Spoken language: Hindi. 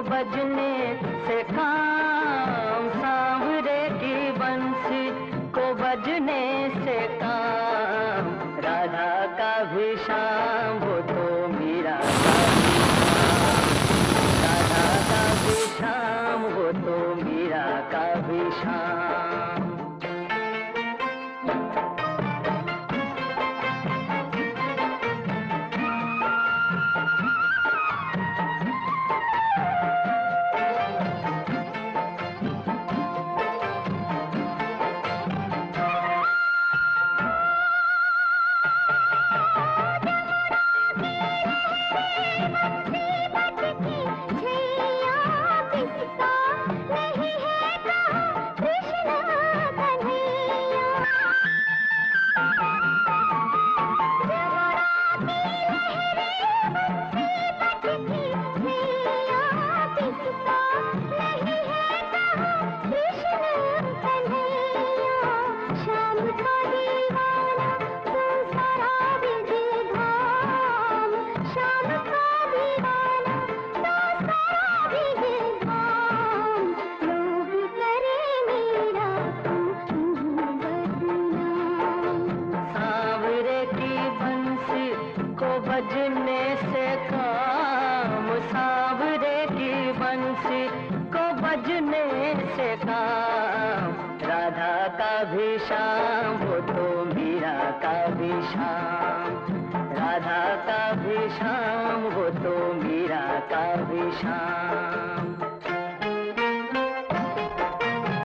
बजने से काम, सांवरे की बंसी को बजने से काम। राधा का भी शाम वो तो मीरा का भी शाम, राधा का भी शाम वो तो मीरा का भी शाम। बजने से काम, सांवरे की बंसी को बजने से काम। राधा का भी शाम वो तो मीरा का भी शाम, राधा का भी शाम वो तो मीरा का भी शाम।